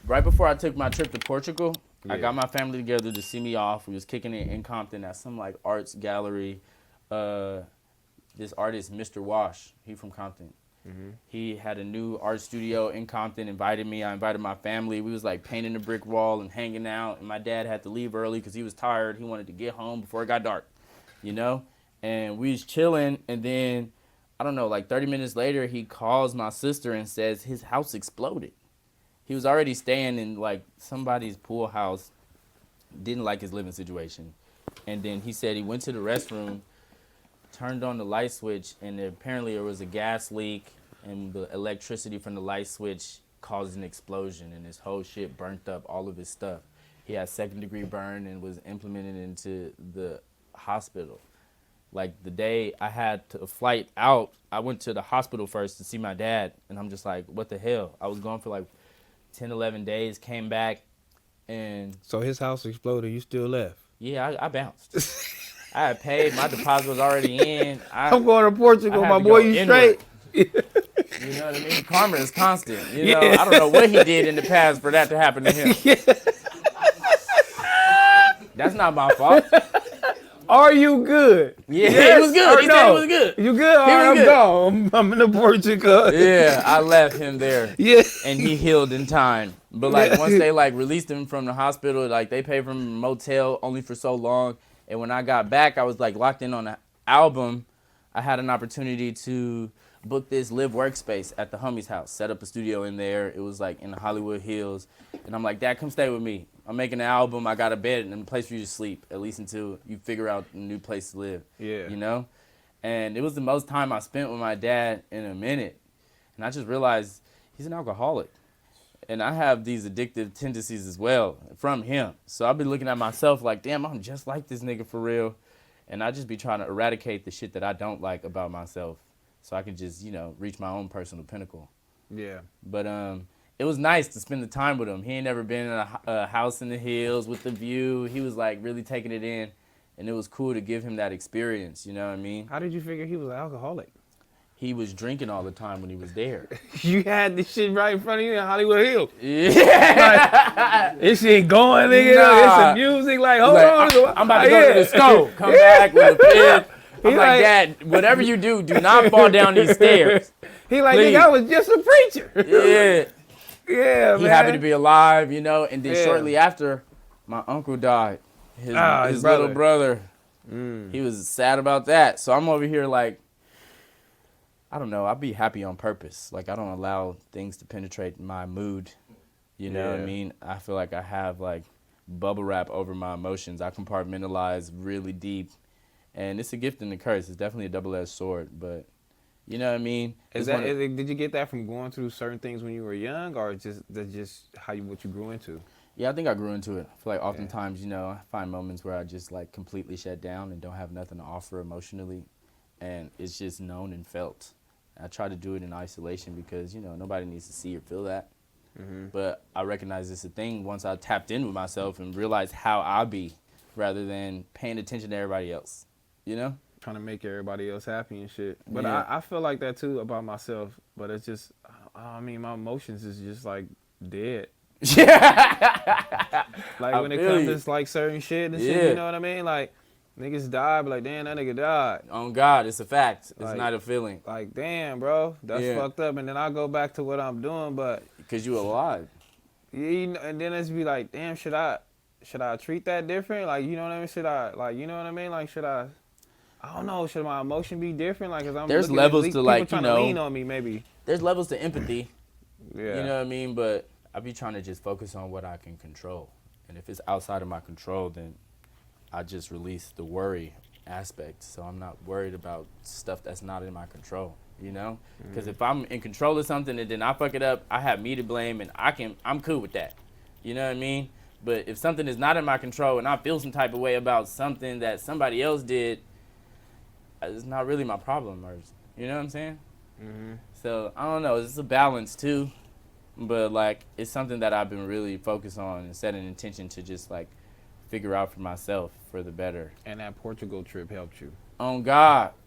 right before I took my trip to Portugal, I Yeah. got my family together to see me off. We was kicking it in Compton at some like arts gallery. This artist, Mr. Wash, he from Compton. He had a new art studio in Compton, invited me. I invited my family. We was like painting the brick wall and hanging out. And my dad had to leave early because he was tired. He wanted to get home before it got dark, you know? And we was chilling. And then, I don't know, like 30 minutes later, he calls my sister and says his house exploded. He was already staying in like somebody's pool house, didn't like his living situation. And then he said he went to the restroom, turned on the light switch, and apparently there was a gas leak, and the electricity from the light switch caused an explosion, and his whole shit burnt up all of his stuff. He had second-degree burn and was implemented into the hospital. Like the day I had a flight out, I went to the hospital first to see my dad, and I'm just like, what the hell? I was gone for like 10, 11 days, came back, and So his house exploded. You still left. yeah, I bounced. I had paid. My deposit was already in. I'm going to Portugal, I had my to boy. go You inward. straight? You know what I mean? Karma is constant. You know, Yeah. I don't know what he did in the past for that to happen to him. That's not my fault. Are you good? Yeah, Yes he was good. or He no? said he was good. You good? All He right, was I'm good. gone. I'm in the Portugal. Yeah, I left him there. Yeah. And he healed in time. But like once they like released him from the hospital, like they paid for him a motel only for so long. And when I got back, I was like locked in on an album. I had an opportunity to book this live workspace at the homie's house, set up a studio in there. It was like in the Hollywood Hills. And I'm like, Dad, come stay with me. I'm making an album. I got a bed and a place for you to sleep, at least until you figure out a new place to live. Yeah. You know? And it was the most time I spent with my dad in a minute. And I just realized he's an alcoholic. And I have these addictive tendencies as well from him. So I'll be looking at myself like, damn, I'm just like this nigga for real. And I just be trying to eradicate the shit that I don't like about myself so I can just, you know, reach my own personal pinnacle. Yeah. But it was nice to spend the time with him. He ain't never been in a house in the hills with the view. He was like really taking it in. And it was cool to give him that experience, you know what I mean? How did you figure he was an alcoholic? He was drinking all the time when he was there. You had this shit right in front of you in Hollywood Hills. Yeah. Like, this shit going, nigga. Nah. It's the music. Like, hold Like, on. I'm about to go to the stove. Come back with a pin. I'm He like, like- Dad, whatever you do not fall down these stairs. He like, Please. nigga, I was just a preacher. Yeah. Yeah, He man. happy to be alive, you know. And then Yeah. shortly after, my uncle died. His his little brother. brother. He was sad about that. So I'm over here like, I don't know. I'll be happy on purpose. Like, I don't allow things to penetrate my mood. You know what I Yeah. mean? I feel like I have, like, bubble wrap over my emotions. I compartmentalize really deep. And it's a gift and a curse. It's definitely a double-edged sword. But, you know what I mean? Did you get that from going through certain things when you were young, or that's just what you grew into? Yeah, I think I grew into it. I feel like oftentimes, you know, I find moments where I just, like, completely shut down and don't have nothing to offer emotionally. And it's just known and felt. I try to do it in isolation because, you know, nobody needs to see or feel that. But I recognize it's a thing once I tapped in with myself and realized how I be rather than paying attention to everybody else, you know? Trying to make everybody else happy and shit. But Yeah. I feel like that too about myself. But it's just, I mean, my emotions is just like dead. Yeah. Like I when it feel comes you. to like certain shit and shit, Yeah. you know what I mean? Like niggas die, but like damn, that nigga died. On God, it's a fact. It's Like- not a feeling. Like damn, bro, that's Yeah. fucked up. And then I go back to what I'm doing, but Because you alive. yeah, you know, and then it's be like, damn, should I treat that different? Like you know what I mean? Should I like you know what I mean? Like should I don't know. Should my emotion be different? Like, cause I'm There's looking at levels to, people like, you trying know- to lean on me, maybe. There's levels to empathy. Yeah. You know what I mean? But I be trying to just focus on what I can control. And if it's outside of my control, then I just release the worry aspect. So I'm not worried about stuff that's not in my control, you know? Because if I'm in control of something and then I fuck it up, I have me to blame and I'm cool with that. You know what I mean? But if something is not in my control and I feel some type of way about something that somebody else did, it's not really my problem. Or, you know what I'm saying? So I don't know. It's a balance too. But, like, it's something that I've been really focused on and set an intention to just, like, figure out for myself for the better. And that Portugal trip helped you. On God.